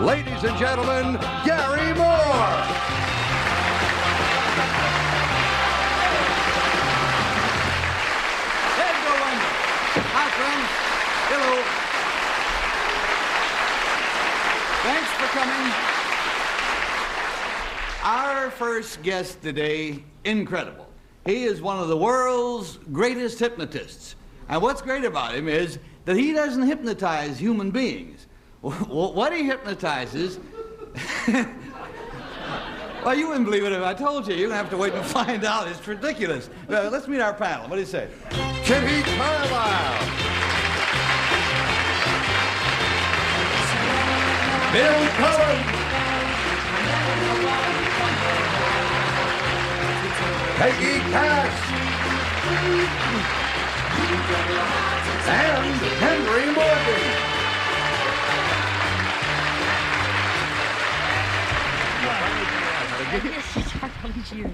ladies and gentlemen, Gary Moore. Hi, friends. Hello. Thanks for coming. Our first guest today, incredible. He is one of the world's greatest hypnotists. And what's great about him is that he doesn't hypnotize human beings. What he hypnotizes... Well, you wouldn't believe it if I told you. You're going to have to wait and find out. It's ridiculous. Let's meet our panel. What do you say? Kitty Carlisle. Bill Cullen. Peggy Cash. And Henry Morgan.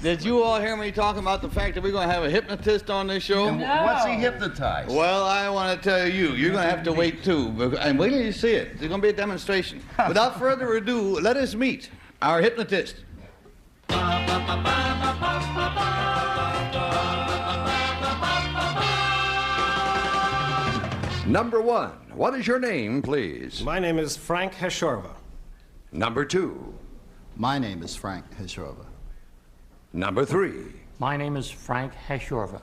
Did you all hear me talking about the fact that we're going to have a hypnotist on this show? No. What's he hypnotized? Well, I want to tell you, you're going to have to wait too. And wait till you see it. There's going to be a demonstration. Without further ado, let us meet our hypnotist. Number one, what is your name, please? My name is Frank Heshorva. Number two. My name is Frank Heshorva. Number three. My name is Frank Heshorva.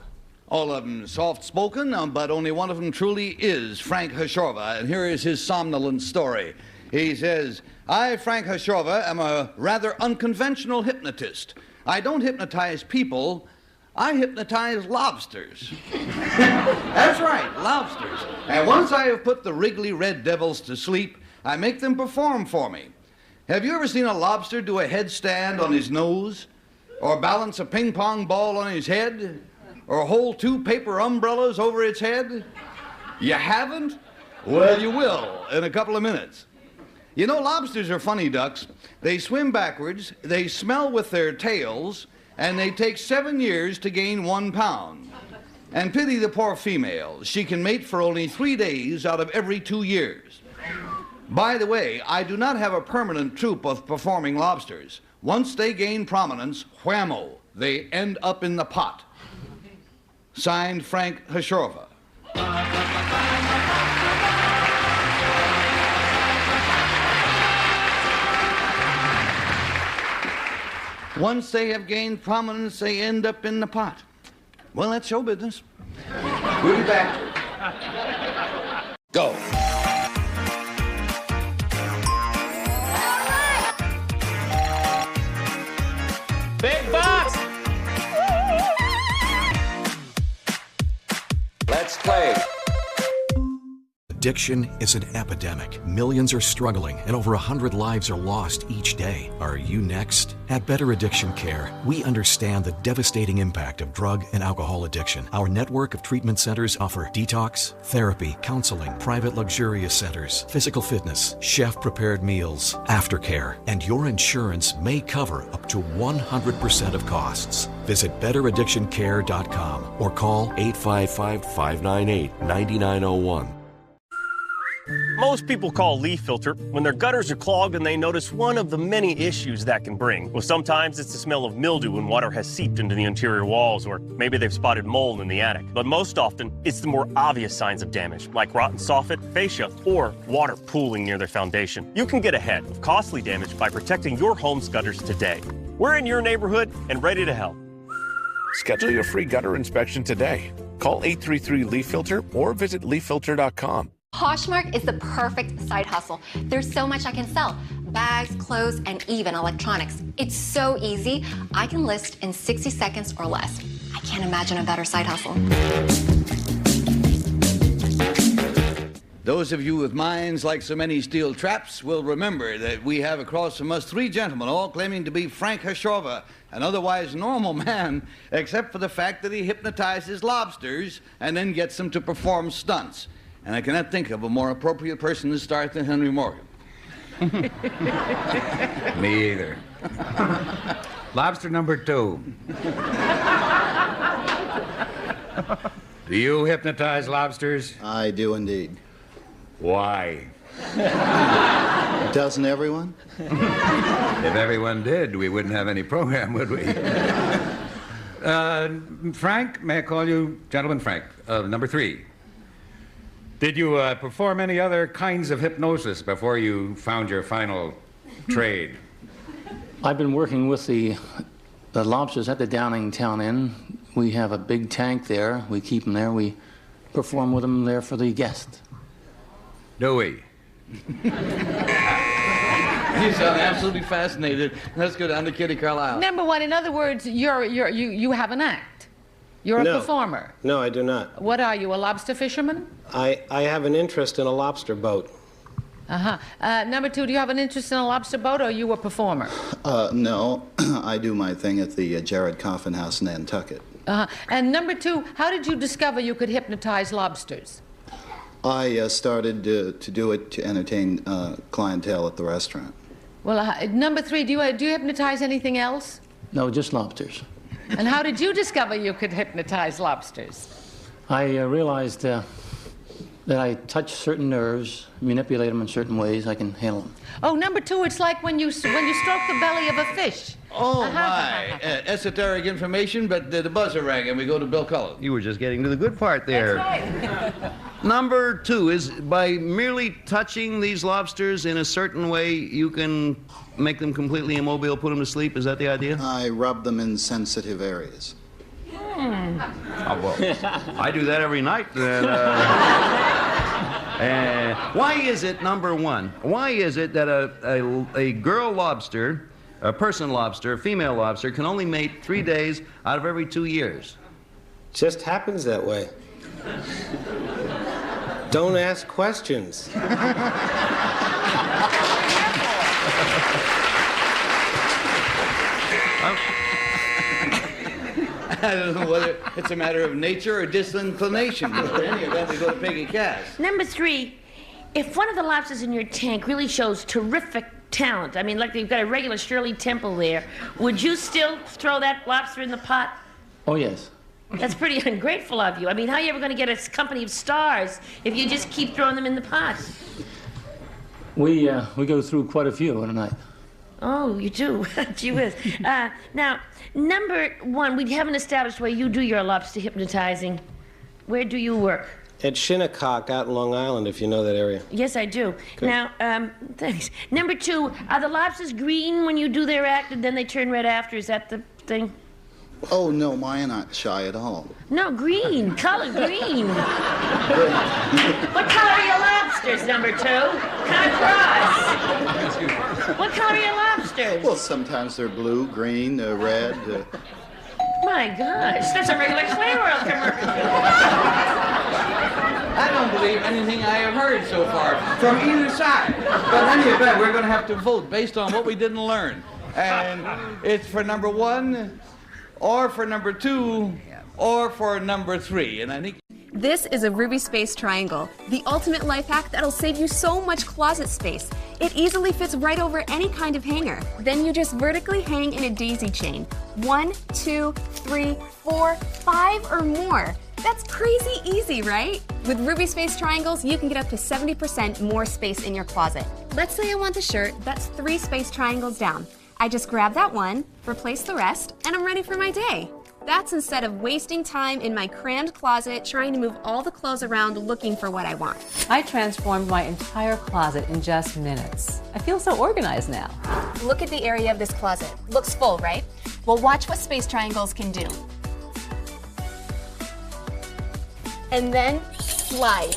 All of them soft-spoken, but only one of them truly is Frank Heshorva, and here is his somnolent story. He says, I, Frank Heshorva, am a rather unconventional hypnotist. I don't hypnotize people, I hypnotize lobsters. That's right, lobsters. And once I have put the wriggly red devils to sleep, I make them perform for me. Have you ever seen a lobster do a headstand on his nose? Or balance a ping-pong ball on his head? Or hold two paper umbrellas over its head? You haven't? Well, you will in a couple of minutes. You know, lobsters are funny ducks. They swim backwards, they smell with their tails, and they take 7 years to gain 1 pound. And pity the poor female. She can mate for only 3 days out of every 2 years. By the way, I do not have a permanent troupe of performing lobsters. Once they gain prominence, whammo, they end up in the pot. Signed, Frank Heshorva. Once they have gained prominence, they end up in the pot. Well, that's show business. We'll be back. Go. Big box! Let's play. Addiction is an epidemic. Millions are struggling, and over 100 lives are lost each day. Are you next? At Better Addiction Care, we understand the devastating impact of drug and alcohol addiction. Our network of treatment centers offer detox, therapy, counseling, private luxurious centers, physical fitness, chef-prepared meals, aftercare, and your insurance may cover up to 100% of costs. Visit betteraddictioncare.com or call 855-598-9901. Most people call leaf filter when their gutters are clogged and they notice one of the many issues that can bring. Well, sometimes it's the smell of mildew when water has seeped into the interior walls, or maybe they've spotted mold in the attic. But most often, it's the more obvious signs of damage, like rotten soffit, fascia, or water pooling near their foundation. You can get ahead of costly damage by protecting your home's gutters today. We're in your neighborhood and ready to help. Schedule your free gutter inspection today. Call 833-LEAF-FILTER or visit leaffilter.com. Poshmark is the perfect side hustle. There's so much I can sell. Bags, clothes, and even electronics. It's so easy. I can list in 60 seconds or less. I can't imagine a better side hustle. Those of you with minds like so many steel traps will remember that we have across from us 3 gentlemen, all claiming to be Frank Heshorva, an otherwise normal man, except for the fact that he hypnotizes lobsters and then gets them to perform stunts. And I cannot think of a more appropriate person to start than Henry Morgan. Me either. Lobster number 2. Do you hypnotize lobsters? I do indeed. Why? Doesn't everyone? If everyone did, we wouldn't have any program, would we? Frank, may I call you Gentleman Frank, number 3. Did you perform any other kinds of hypnosis before you found your final trade? I've been working with the lobsters at the Downingtown Inn. We have a big tank there. We keep them there. We perform with them there for the guests. Do we? You sound absolutely fascinated. Let's go down to Kitty Carlisle. Number 1, in other words, you have an act. You're a performer. No, I do not. What are you, a lobster fisherman? I have an interest in a lobster boat. Number 2, do you have an interest in a lobster boat, or are you a performer? No. I do my thing at the Jared Coffin House in Nantucket. And number 2, how did you discover you could hypnotize lobsters? I started to do it to entertain clientele at the restaurant. Well, number 3, do you hypnotize anything else? No, just lobsters. And how did you discover you could hypnotize lobsters? I realized that I touch certain nerves, manipulate them in certain ways, I can handle them. Oh, number 2, it's like when you stroke the belly of a fish. Oh, my. Esoteric information, but the buzzer rang, and we go to Bill Cullen. You were just getting to the good part there. That's right. Number 2 is by merely touching these lobsters in a certain way, you can make them completely immobile, put them to sleep. Is that the idea? I rub them in sensitive areas. Oh, well, I do that every night. Why is it, number 1, why is it that a girl lobster, a person lobster, a female lobster, can only mate 3 days out of every 2 years? Just happens that way. Don't ask questions. I don't know whether it's a matter of nature or disinclination. But in any event, we go to Peggy Cass. Number 3, if one of the lobsters in your tank really shows terrific talent, I mean, like you've got a regular Shirley Temple there, would you still throw that lobster in the pot? Oh, yes. That's pretty ungrateful of you. I mean, how are you ever going to get a company of stars if you just keep throwing them in the pot? We go through quite a few in a night. Oh, you do? Gee whiz. Now, number 1, we haven't established where you do your lobster hypnotizing. Where do you work? At Shinnecock out in Long Island, if you know that area. Yes, I do. Good. Now, thanks. Number 2, are the lobsters green when you do their act and then they turn red after? Is that the thing? Oh, no, mine are not shy at all. No, green. Color green. What color are your lobsters, number 2? Kind of cross. What color are your lobsters? Well, sometimes they're blue, green, red. My gosh, that's a regular Clear World commercial. I don't believe anything I have heard so far from either side. But in any event, we're going to have to vote based on what we didn't learn. And it's for number 1, or for number 2, or for number 3. And I think this is a Ruby Space Triangle, the ultimate life hack that'll save you so much closet space. It easily fits right over any kind of hanger. Then you just vertically hang in a daisy chain. 1, 2, 3, 4, 5 or more. That's crazy easy, right? With Ruby Space Triangles, you can get up to 70% more space in your closet. Let's say I want the shirt, that's 3 space triangles down. I just grab that one, replace the rest, and I'm ready for my day. That's instead of wasting time in my crammed closet trying to move all the clothes around looking for what I want. I transformed my entire closet in just minutes. I feel so organized now. Look at the area of this closet. Looks full, right? Well, watch what Space Triangles can do. And then slide.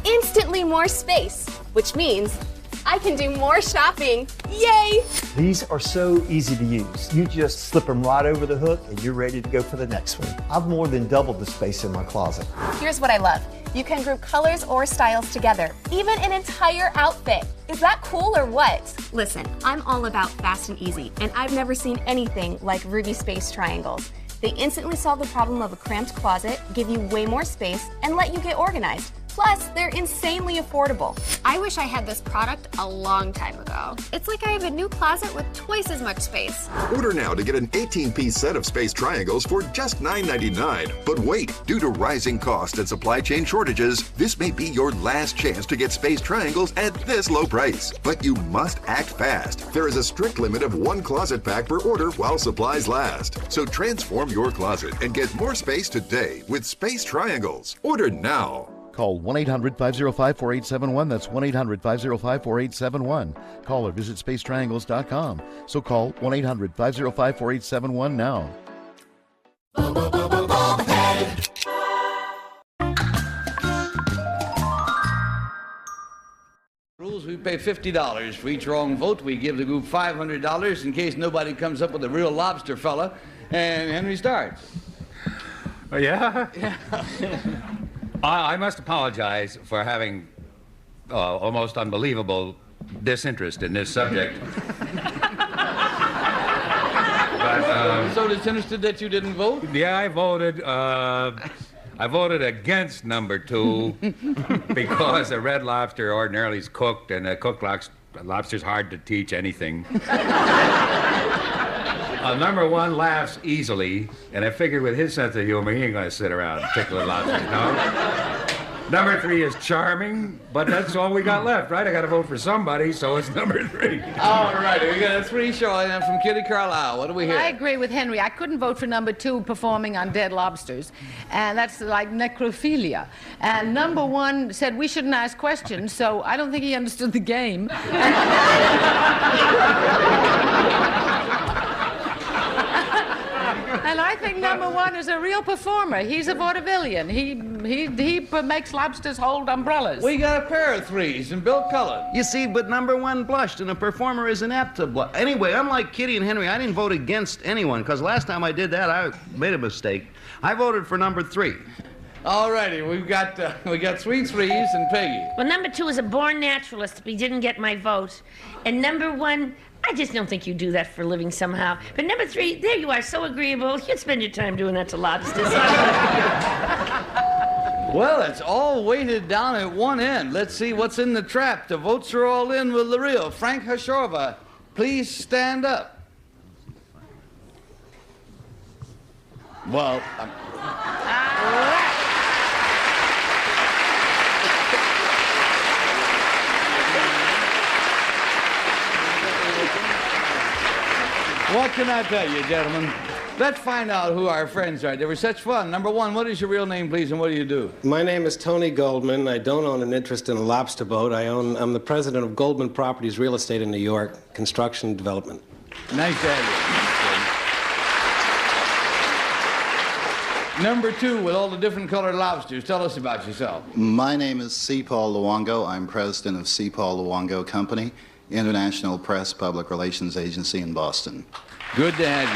Instantly more space, which means I can do more shopping. Yay! These are so easy to use. You just slip them right over the hook and you're ready to go for the next one. I've more than doubled the space in my closet. Here's what I love. You can group colors or styles together, even an entire outfit. Is that cool or what? Listen, I'm all about fast and easy, and I've never seen anything like Ruby Space Triangles. They instantly solve the problem of a cramped closet, give you way more space, and let you get organized. Plus, they're insanely affordable. I wish I had this product a long time ago. It's like I have a new closet with twice as much space. Order now to get an 18-piece set of space triangles for just $9.99. But wait, due to rising costs and supply chain shortages, this may be your last chance to get space triangles at this low price. But you must act fast. There is a strict limit of 1 closet pack per order while supplies last. So transform your closet and get more space today with Space Triangles. Order now. Call 1-800-505-4871. That's 1-800-505-4871. Call or visit spacetriangles.com. So call 1-800-505-4871 now. Rules, we pay $50 for each wrong vote. We give the group $500 in case nobody comes up with a real lobster fella. And Henry starts. Oh, yeah? Yeah. I must apologize for having almost unbelievable disinterest in this subject. But, so disinterested that you didn't vote? Yeah, I voted against number 2 because a red lobster ordinarily is cooked, and a cooked lobster's hard to teach anything. Number 1 laughs easily, and I figured with his sense of humor, he ain't going to sit around and tickle the lobsters, no? Number 3 is charming, but that's all we got left, right? I got to vote for somebody, so it's number 3. All right, we got a 3 showing from Kitty Carlisle. What do we hear? I agree with Henry. I couldn't vote for number 2 performing on dead lobsters, and that's like necrophilia. And number 1 said we shouldn't ask questions, so I don't think he understood the game. And I think number 1 is a real performer. He's a vaudevillian. He makes lobsters hold umbrellas. We got a pair of 3s, and Bill Cullen. You see, but number 1 blushed, and a performer isn't apt to blush. Anyway, unlike Kitty and Henry, I didn't vote against anyone, because last time I did that, I made a mistake. I voted for number 3. All righty, we got 3 3s and Peggy. Well, number 2 is a born naturalist, but he didn't get my vote. And number 1, I just don't think you do that for a living somehow. But number 3, there you are, so agreeable. You'd spend your time doing that to lobsters. Well, it's all weighted down at one end. Let's see what's in the trap. The votes are all in with the real. Frank Hashorva, please stand up. Well, what can I tell you, gentlemen? Let's find out who our friends are. They were such fun. Number 1, what is your real name, please, and what do you do? My name is Tony Goldman. I don't own an interest in a lobster boat. I'm the president of Goldman Properties Real Estate in New York, construction and development. Nice to have you. Number 2, with all the different colored lobsters, tell us about yourself. My name is C. Paul Luongo. I'm president of C. Paul Luongo Company, International Press Public Relations Agency in Boston. Good to have you.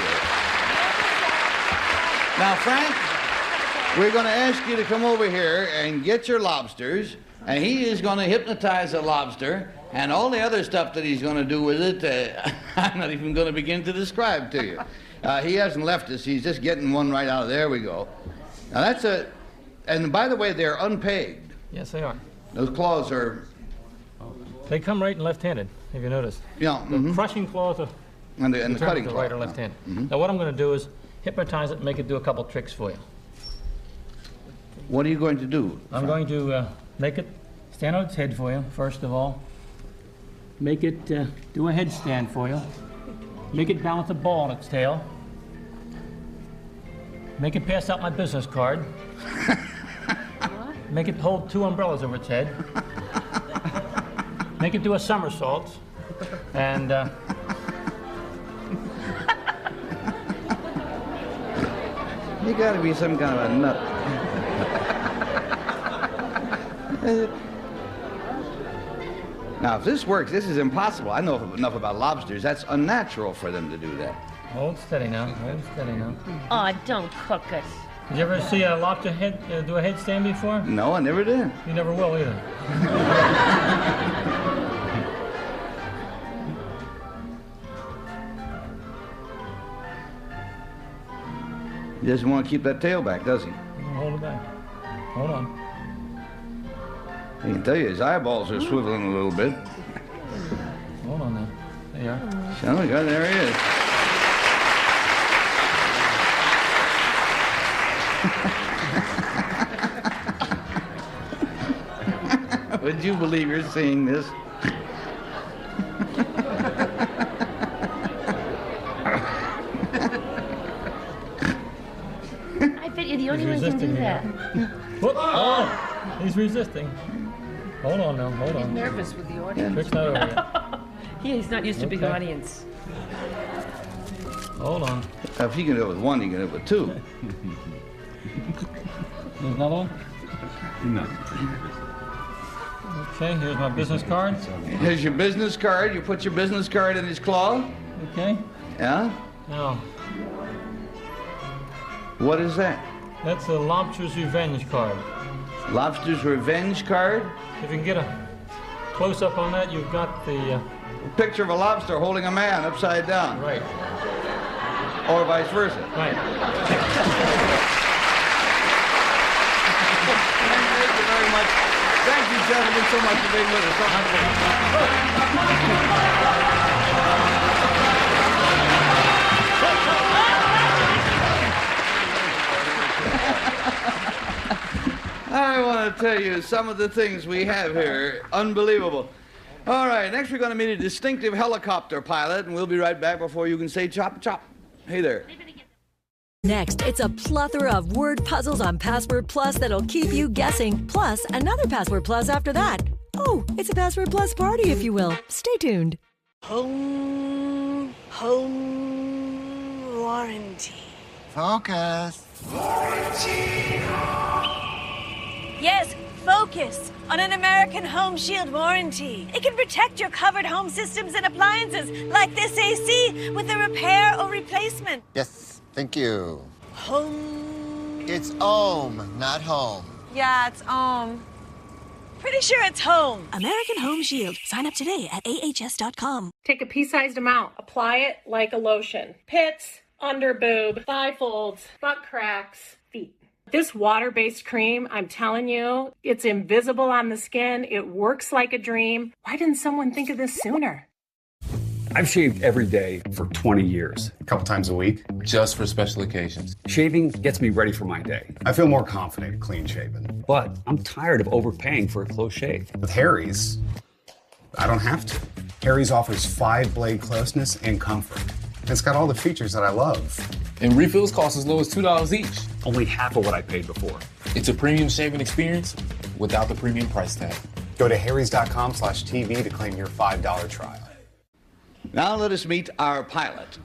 Now, Frank, we're going to ask you to come over here and get your lobsters, and he is going to hypnotize a lobster, and all the other stuff that he's going to do with it, I'm not even going to begin to describe to you. He hasn't left us. He's just getting one right out of there. We go. Now, that's and by the way, they're unpegged. Yes, they are. Those claws are... They come right and left-handed, if you notice. Yeah. The crushing claws are... And the cutting claw. Right or left-handed. Now, what I'm going to do is hypnotize it and make it do a couple tricks for you. What are you going to do? I'm going to make it stand on its head for you, first of all. Make it do a headstand for you. Make it balance a ball on its tail. Make it pass out my business card. Make it hold 2 umbrellas over its head. Make it do a somersault. And you got to be some kind of a nut. Now, if this works, this is impossible. I know enough about lobsters. That's unnatural for them to do that. Hold steady now. Hold steady now. Oh, don't cook it. Did you ever see a lobster head do a headstand before? No, I never did. You never will either. He doesn't want to keep that tail back, does he? Hold it back. Hold on. I can tell you his eyeballs are swiveling a little bit. Hold on now. There you are. Oh, yeah, there he is. Would you believe you're seeing this? I bet you're the only one who can do that. Whoop. Oh, he's resisting. Hold on now, hold He's on. nervous with the audience. Trick's not over yet. Yeah, he's not used to big Okay. audience. Hold on. If he can do it with one, he can do it with two. There's another one? No. Okay, here's my business card. Here's your business card. You put your business card in his claw. Okay. Yeah? Now, What is that? that's a Lobster's Revenge card. Lobster's Revenge card? If you can get a close-up on that, you've got the... Picture of a lobster holding a man upside down. Right. Or vice versa. Right. Thank you very much. Thank you, gentlemen, so much for being with us. I want to tell you some of the things we have here. Unbelievable. All right, next we're going to meet a distinctive helicopter pilot, and we'll be right back before you can say chop, chop. Hey there. Next, it's a plethora of word puzzles on Password Plus that'll keep you guessing, plus another Password Plus after that. Oh, it's a Password Plus party, if you will. Stay tuned. Home warranty. Focus. Yes, focus on an American Home Shield warranty. It can protect your covered home systems and appliances, like this AC, with a repair or replacement. Yes, thank you. Home. It's ohm, not home. Yeah, it's home. Pretty sure it's home. American Home Shield. Sign up today at ahs.com. Take a pea-sized amount. Apply it like a lotion. Pits, under boob, thigh folds, butt cracks, feet. This water-based cream, I'm telling you, it's invisible on the skin. It works like a dream. Why didn't someone think of this sooner? I've shaved every day for 20 years. A couple times a week. Just for special occasions. Shaving gets me ready for my day. I feel more confident clean shaven. But I'm tired of overpaying for a close shave. With Harry's, I don't have to. Harry's offers 5-blade closeness and comfort. It's got all the features that I love. And refills cost as low as $2 each. Only half of what I paid before. It's a premium shaving experience without the premium price tag. Go to harrys.com/TV to claim your $5 trial. Now let us meet our pilot.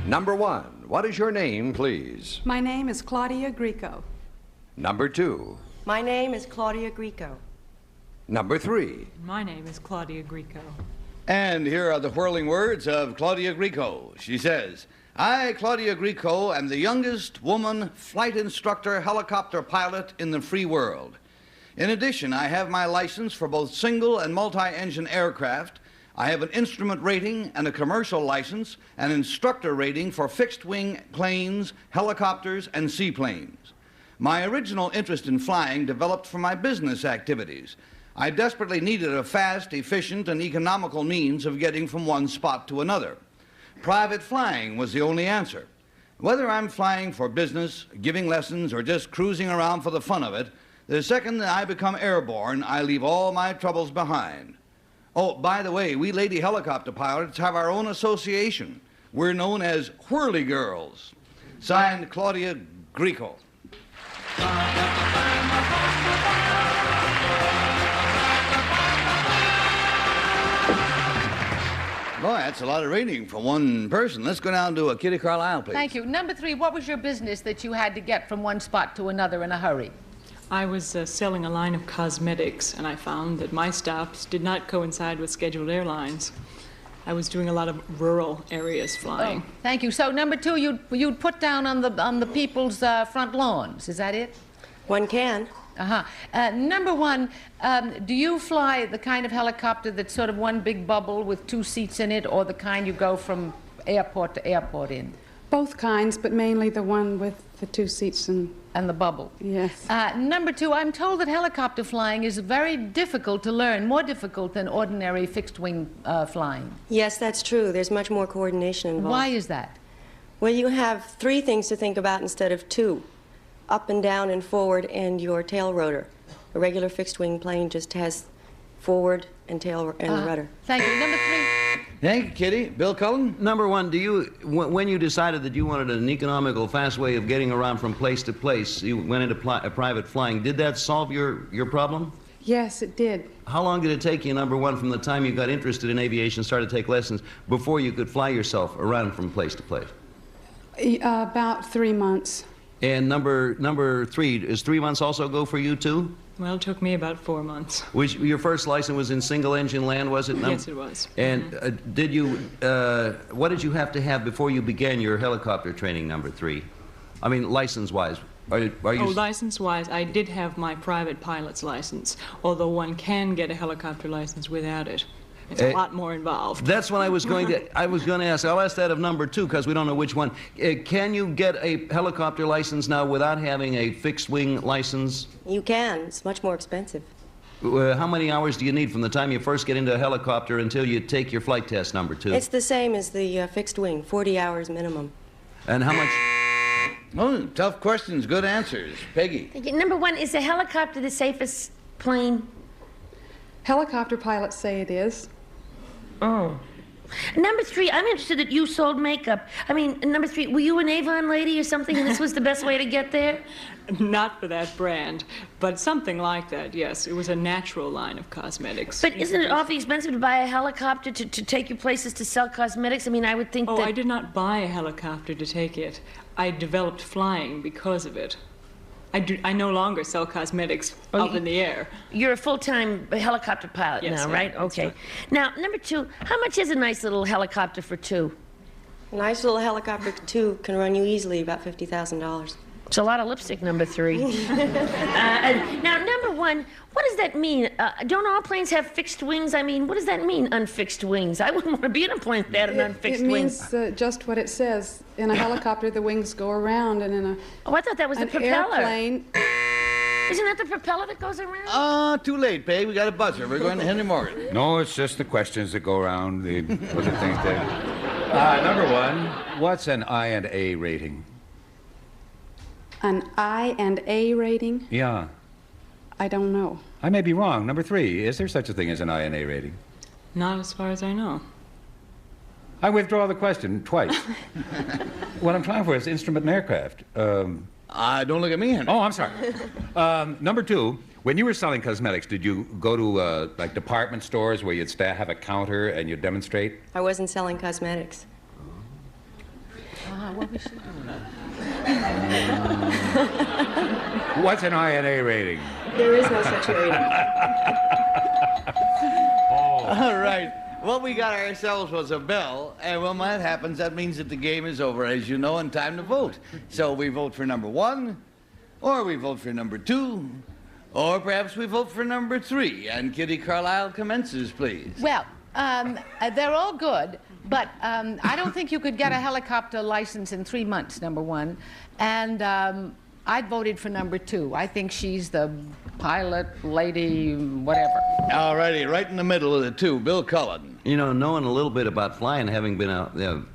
Number 1, what is your name, please? My name is Claudia Greco. Number 2. My name is Claudia Greco. Number 3. My name is Claudia Greco. And here are the whirling words of Claudia Greco. She says, I, Claudia Greco, am the youngest woman flight instructor helicopter pilot in the free world. In addition, I have my license for both single and multi-engine aircraft. I have an instrument rating and a commercial license, an instructor rating for fixed-wing planes, helicopters, and seaplanes. My original interest in flying developed from my business activities. I desperately needed a fast, efficient, and economical means of getting from one spot to another. Private flying was the only answer. Whether I'm flying for business, giving lessons, or just cruising around for the fun of it, the second that I become airborne, I leave all my troubles behind. Oh, by the way, we lady helicopter pilots have our own association. We're known as Whirly Girls. Signed, Claudia Greco. Boy, that's a lot of rating for one person. Let's go down to Kitty Carlisle, please. Thank you. Number 3, what was your business that you had to get from one spot to another in a hurry? I was selling a line of cosmetics, and I found that my stops did not coincide with scheduled airlines. I was doing a lot of rural areas flying. Oh, thank you. So number 2, you'd put down on the people's front lawns. Is that it? One can. Number 1, do you fly the kind of helicopter that's sort of one big bubble with 2 seats in it, or the kind you go from airport to airport in? Both kinds, but mainly the one with the 2 seats and the bubble. Yes. Number 2, I'm told that helicopter flying is very difficult to learn, more difficult than ordinary fixed-wing flying. Yes, that's true. There's much more coordination involved. Why is that? Well, you have 3 things to think about instead of 2. Up and down and forward and your tail rotor. A regular fixed-wing plane just has forward and tail and rudder. Thank you. Number 3. Thank you, Kitty. Bill Cullen? Number 1, when you decided that you wanted an economical, fast way of getting around from place to place, you went into private flying. Did that solve your problem? Yes, it did. How long did it take you, number 1, from the time you got interested in aviation, started to take lessons, before you could fly yourself around from place to place? About 3 months. And number 3, is 3 months also go for you, too? Well, it took me about 4 months. Your first license was in single-engine land, was it? Yes, it was. And what did you have to have before you began your helicopter training, number 3? I mean, license-wise. Are you... License-wise, I did have my private pilot's license, although one can get a helicopter license without it. It's a lot more involved. That's what I was going to ask. I'll ask that of number 2 because we don't know which one. Can you get a helicopter license now without having a fixed-wing license? You can. It's much more expensive. How many hours do you need from the time you first get into a helicopter until you take your flight test, number 2? It's the same as the fixed wing, 40 hours minimum. And how much... Oh, tough questions, good answers. Peggy? Number 1, is a helicopter the safest plane? Helicopter pilots say it is. Oh. Number 3, I'm interested that you sold makeup. I mean, number 3, were you an Avon lady or something, and this was the best way to get there? Not for that brand, but something like that, yes. It was a natural line of cosmetics. But isn't it awfully expensive to buy a helicopter to take you places to sell cosmetics? I mean, I would think that... Oh, I did not buy a helicopter to take it. I developed flying because of it. I no longer sell cosmetics up in the air. You're a full-time helicopter pilot now, right? Okay. Right. Now, number 2, how much is a nice little helicopter for 2? A nice little helicopter for 2 can run you easily about $50,000. It's a lot of lipstick, number 3. Now, number 1, what does that mean? Don't all planes have fixed wings? I mean, what does that mean, unfixed wings? I wouldn't want to be in a plane that had an unfixed wing. It means just what it says. In a helicopter, the wings go around, and in a Oh, I thought that was the propeller. Airplane. Isn't that the propeller that goes around? Too late, babe. We got a buzzer. We're going to Henry Morgan. No, it's just the questions that go around. The other things there. Number 1, what's an I and A rating? An I and A rating? Yeah. I don't know. I may be wrong. Number 3, is there such a thing as an I and A rating? Not as far as I know. I withdraw the question twice. What I'm trying for is instrument and aircraft. Don't look at me, Henry. Oh, I'm sorry. Number 2, when you were selling cosmetics, did you go to like department stores where you'd have a counter and you'd demonstrate? I wasn't selling cosmetics. What was she doing? What's an I and A rating? There is no such rating. All right. What we got ourselves was a bell, and when that happens, that means that the game is over, as you know, and time to vote. So we vote for number 1, or we vote for number 2, or perhaps we vote for number 3. And Kitty Carlisle commences, please. Well, they're all good, but I don't think you could get a helicopter license in 3 months, number 1. And I voted for number 2. I think she's the pilot, lady, whatever. All righty, right in the middle of the 2, Bill Cullen. You know, knowing a little bit about flying, having been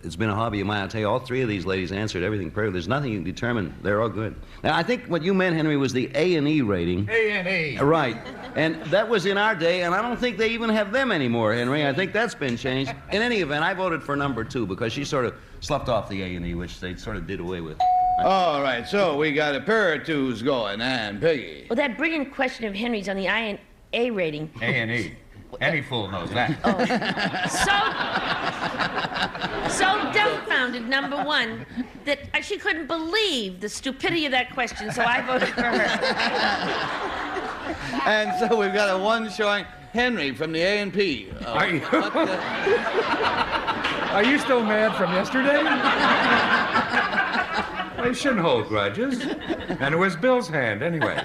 it's been a hobby of mine. I'll tell you, all 3 of these ladies answered everything perfectly. There's nothing you can determine. They're all good. Now, I think what you meant, Henry, was the A&E rating. A&E. Right. And that was in our day, and I don't think they even have them anymore, Henry. I think that's been changed. In any event, I voted for number 2 because she sort of sloughed off the A&E, which they sort of did away with. All right, so we got a pair of 2s going, and Peggy. Well, that brilliant question of Henry's on the I and A rating. A&E. Any fool knows that. So dumbfounded, number 1, that she couldn't believe the stupidity of that question, so I voted for her. And so we've got a 1 showing Henry from the A&P. Are you still mad from yesterday? They shouldn't hold grudges. And it was Bill's hand, anyway.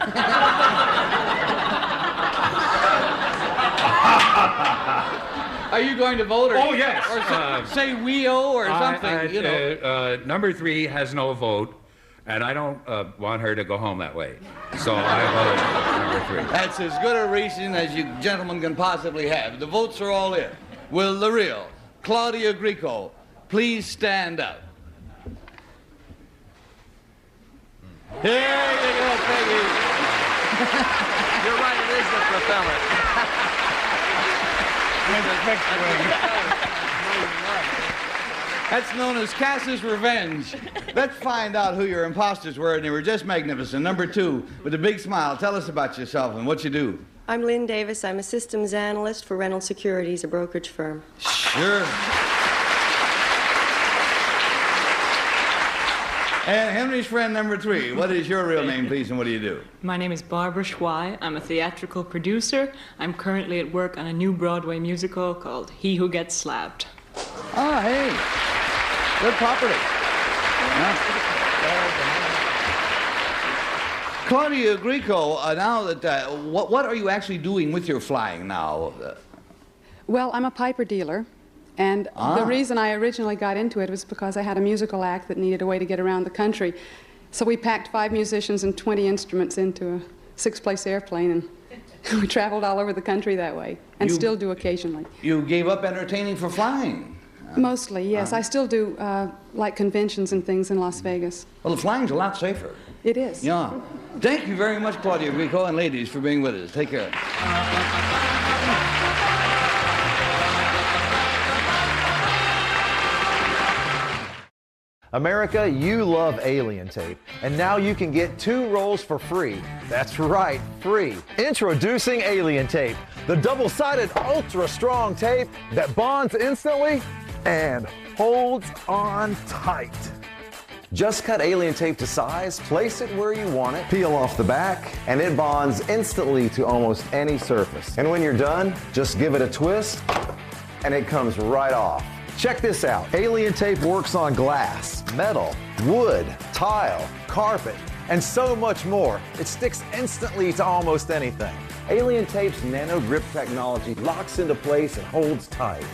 Are you going to vote? Or, Oh, yes. Or say WEO or something, you know. Number 3 has no vote, and I don't want her to go home that way. So I vote number 3. That's as good a reason as you gentlemen can possibly have. The votes are all in. Will the real Claudia Grieco please stand up? Here you go, Peggy. You're right, it is the propeller. That's known as Cass's Revenge. Let's find out who your imposters were, and they were just magnificent. Number 2, with a big smile, tell us about yourself and what you do. I'm Lynn Davis. I'm a systems analyst for Reynolds Securities, a brokerage firm. Sure. And Henry's friend number 3, what is your real name, please, and what do you do? My name is Barbara Schwei. I'm a theatrical producer. I'm currently at work on a new Broadway musical called He Who Gets Slapped. Ah, hey. Good property. Claudia Grieco, now that, what are you actually doing with your flying now? Well, I'm a piper dealer. And the reason I originally got into it was because I had a musical act that needed a way to get around the country. So we packed 5 musicians and 20 instruments into a 6-place airplane, and we traveled all over the country that way, and still do occasionally. You gave up entertaining for flying? Mostly, yes. I still do, like conventions and things in Las Vegas. Well, the flying's a lot safer. It is. Yeah. Thank you very much, Claudia Grieco, and ladies, for being with us. Take care. America, you love Alien Tape, and now you can get 2 rolls for free. That's right, free. Introducing Alien Tape, the double-sided ultra-strong tape that bonds instantly and holds on tight. Just cut Alien Tape to size, place it where you want it, peel off the back, and it bonds instantly to almost any surface. And when you're done, just give it a twist, and it comes right off. Check this out. Alien Tape works on glass, metal, wood, tile, carpet, and so much more. It sticks instantly to almost anything. Alien Tape's nano grip technology locks into place and holds tight.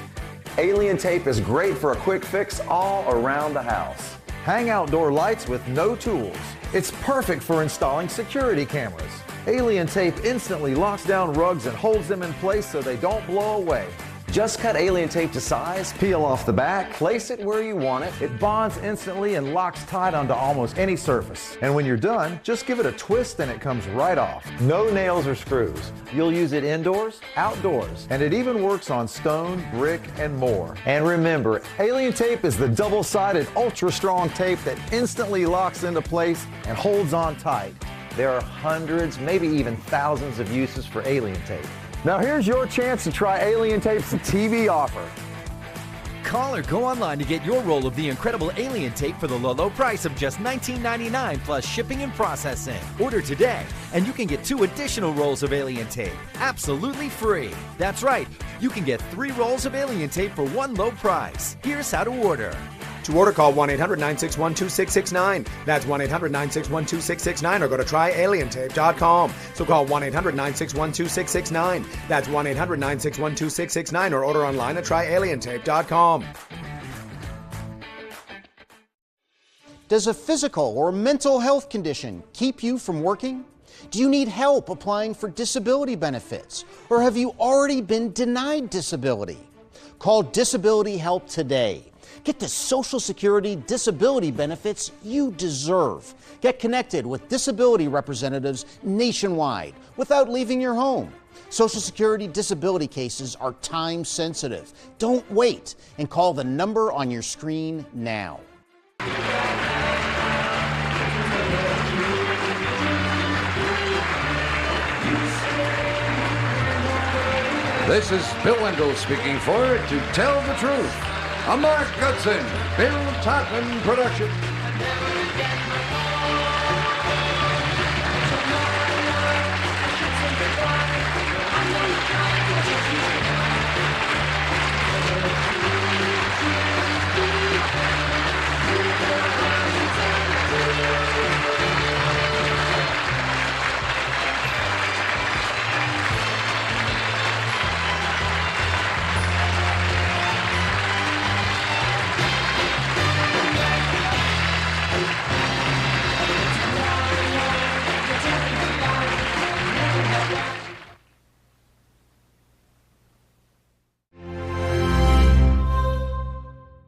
Alien Tape is great for a quick fix all around the house. Hang outdoor lights with no tools. It's perfect for installing security cameras. Alien Tape instantly locks down rugs and holds them in place so they don't blow away. Just cut Alien Tape to size, peel off the back, place it where you want it. It bonds instantly and locks tight onto almost any surface. And when you're done, just give it a twist and it comes right off. No nails or screws. You'll use it indoors, outdoors, and it even works on stone, brick, and more. And remember, Alien Tape is the double-sided, ultra-strong tape that instantly locks into place and holds on tight. There are hundreds, maybe even thousands of uses for Alien Tape. Now here's your chance to try Alien Tape's TV offer. Call or go online to get your roll of the incredible Alien Tape for the low price of just $19.99 plus shipping and processing. Order today, and you can get 2 additional rolls of Alien Tape, absolutely free. That's right, you can get 3 rolls of Alien Tape for one low price. Here's how to order. To order, call 1-800-961-2669. That's 1-800-961-2669, or go to tryalientape.com. So call 1-800-961-2669. That's 1-800-961-2669, or order online at tryalientape.com. Does a physical or mental health condition keep you from working? Do you need help applying for disability benefits? Or have you already been denied disability? Call Disability Help today. Get the Social Security disability benefits you deserve. Get connected with disability representatives nationwide without leaving your home. Social Security disability cases are time sensitive. Don't wait and call the number on your screen now. This is Bill Wendell speaking for To Tell the Truth, a Mark Goodson, Bill Todman production.